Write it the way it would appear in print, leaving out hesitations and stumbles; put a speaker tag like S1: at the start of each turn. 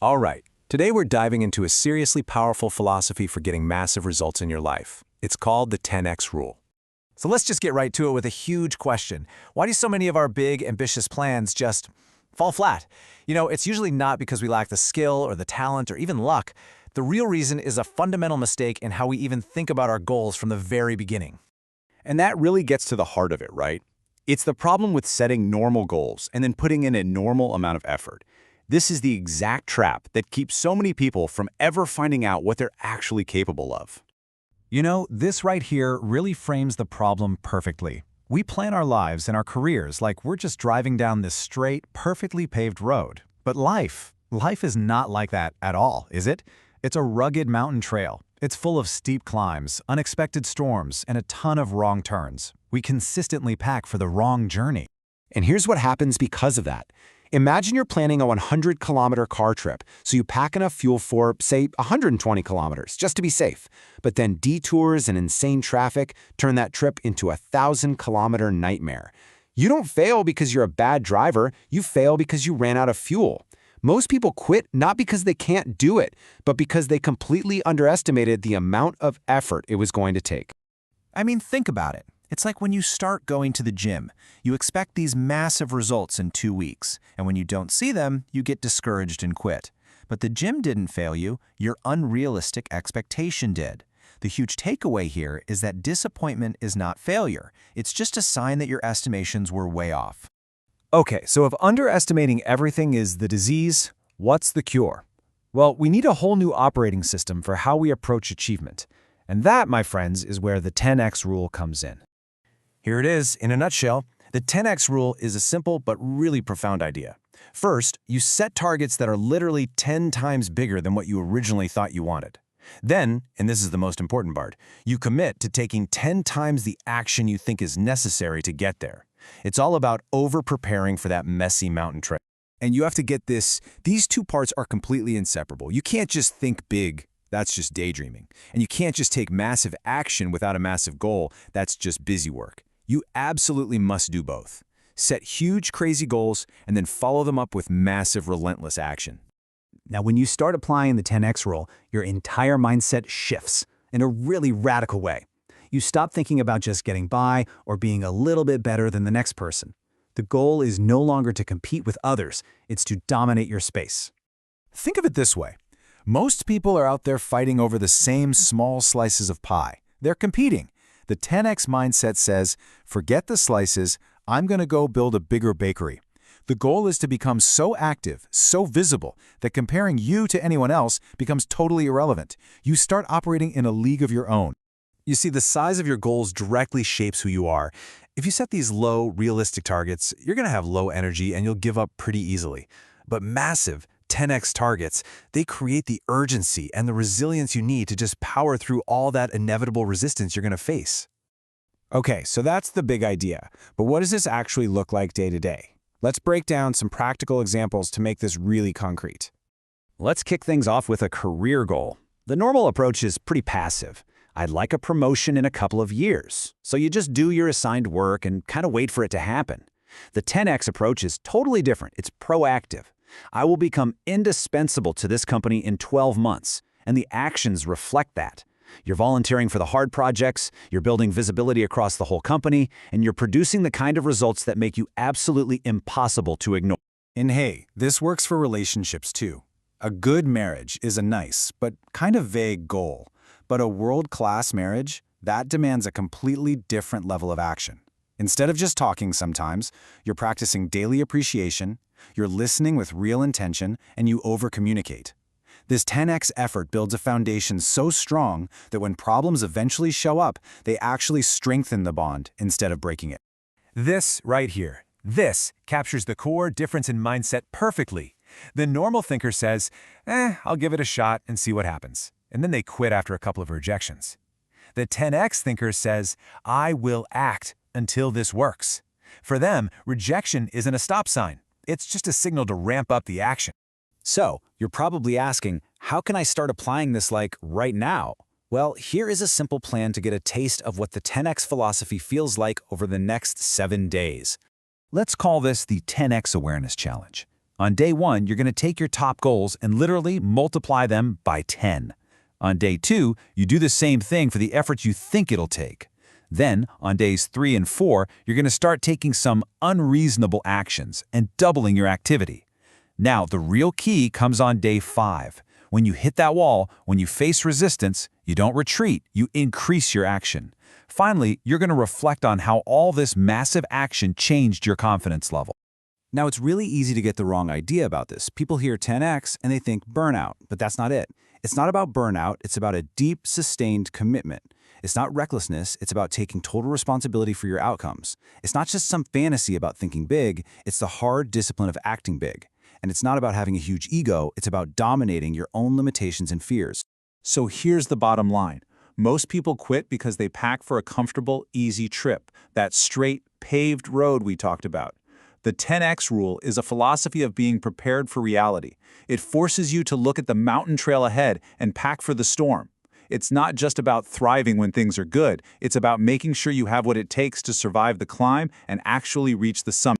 S1: All right, today we're diving into a seriously powerful philosophy for getting massive results in your life. It's called the 10x rule.
S2: So let's just get right to it with a huge question. Why do so many of our big, ambitious plans just fall flat? It's usually not because we lack the skill or the talent or even luck. The real reason is a fundamental mistake in how we even think about our goals from the very beginning.
S3: And that really gets to the heart of it, right? It's the problem with setting normal goals and then putting in a normal amount of effort. This is the exact trap that keeps so many people from ever finding out what they're actually capable of.
S2: This right here really frames the problem perfectly. We plan our lives and our careers like we're just driving down this straight, perfectly paved road. But life is not like that at all, is it? It's a rugged mountain trail. It's full of steep climbs, unexpected storms, and a ton of wrong turns. We consistently pack for the wrong journey.
S3: And here's what happens because of that. Imagine you're planning a 100-kilometer car trip, so you pack enough fuel for, say, 120 kilometers, just to be safe. But then detours and insane traffic turn that trip into a 1,000-kilometer nightmare. You don't fail because you're a bad driver, you fail because you ran out of fuel. Most people quit not because they can't do it, but because they completely underestimated the amount of effort it was going to take.
S2: Think about it. It's like when you start going to the gym. You expect these massive results in 2 weeks, and when you don't see them, you get discouraged and quit. But the gym didn't fail you, your unrealistic expectation did. The huge takeaway here is that disappointment is not failure. It's just a sign that your estimations were way off.
S1: Okay, so if underestimating everything is the disease, what's the cure? Well, we need a whole new operating system for how we approach achievement. And that, my friends, is where the 10x rule comes in. Here it is, in a nutshell. The 10x rule is a simple but really profound idea. First, you set targets that are literally 10 times bigger than what you originally thought you wanted. Then, and this is the most important part, you commit to taking 10 times the action you think is necessary to get there. It's all about over-preparing for that messy mountain trail. And you have to get this, these two parts are completely inseparable. You can't just think big. That's just daydreaming. And you can't just take massive action without a massive goal. That's just busy work. You absolutely must do both. Set huge, crazy goals and then follow them up with massive, relentless action.
S4: Now, when you start applying the 10x rule, your entire mindset shifts in a really radical way. You stop thinking about just getting by or being a little bit better than the next person. The goal is no longer to compete with others, it's to dominate your space.
S1: Think of it this way. Most people are out there fighting over the same small slices of pie. They're competing. The 10x mindset says, forget the slices, I'm going to go build a bigger bakery. The goal is to become so active, so visible, that comparing you to anyone else becomes totally irrelevant. You start operating in a league of your own. You see, the size of your goals directly shapes who you are. If you set these low, realistic targets, you're going to have low energy and you'll give up pretty easily. But massive, 10x targets, they create the urgency and the resilience you need to just power through all that inevitable resistance you're going to face. Okay, so that's the big idea. But what does this actually look like day to day? Let's break down some practical examples to make this really concrete.
S3: Let's kick things off with a career goal. The normal approach is pretty passive. I'd like a promotion in a couple of years. So you just do your assigned work and kind of wait for it to happen. The 10x approach is totally different. It's proactive. I will become indispensable to this company in 12 months, and the actions reflect that. You're volunteering for the hard projects, you're building visibility across the whole company, and you're producing the kind of results that make you absolutely impossible to ignore.
S1: And hey, this works for relationships too. A good marriage is a nice, but kind of vague goal. But a world-class marriage, that demands a completely different level of action. Instead of just talking sometimes, you're practicing daily appreciation, you're listening with real intention, and you over-communicate. This 10x effort builds a foundation so strong that when problems eventually show up, they actually strengthen the bond instead of breaking it. This right here, this captures the core difference in mindset perfectly. The normal thinker says, I'll give it a shot and see what happens. And then they quit after a couple of rejections. The 10x thinker says, I will act until this works. For them, rejection isn't a stop sign. It's just a signal to ramp up the action.
S3: So, you're probably asking, how can I start applying this right now? Well, here is a simple plan to get a taste of what the 10x philosophy feels like over the next 7 days.
S2: Let's call this the 10x Awareness Challenge.
S3: On day 1, you're going to take your top goals and literally multiply them by 10. On day 2, you do the same thing for the efforts you think it'll take. Then, on days 3 and 4, you're going to start taking some unreasonable actions and doubling your activity. Now, the real key comes on day 5. When you hit that wall, when you face resistance, you don't retreat, you increase your action. Finally, you're going to reflect on how all this massive action changed your confidence level.
S2: Now, it's really easy to get the wrong idea about this. People hear 10x and they think burnout, but that's not it. It's not about burnout, it's about a deep, sustained commitment. It's not recklessness, it's about taking total responsibility for your outcomes. It's not just some fantasy about thinking big, it's the hard discipline of acting big. And it's not about having a huge ego, it's about dominating your own limitations and fears.
S5: So here's the bottom line. Most people quit because they pack for a comfortable, easy trip, that straight, paved road we talked about. The 10x rule is a philosophy of being prepared for reality. It forces you to look at the mountain trail ahead and pack for the storm. It's not just about thriving when things are good, it's about making sure you have what it takes to survive the climb and actually reach the summit.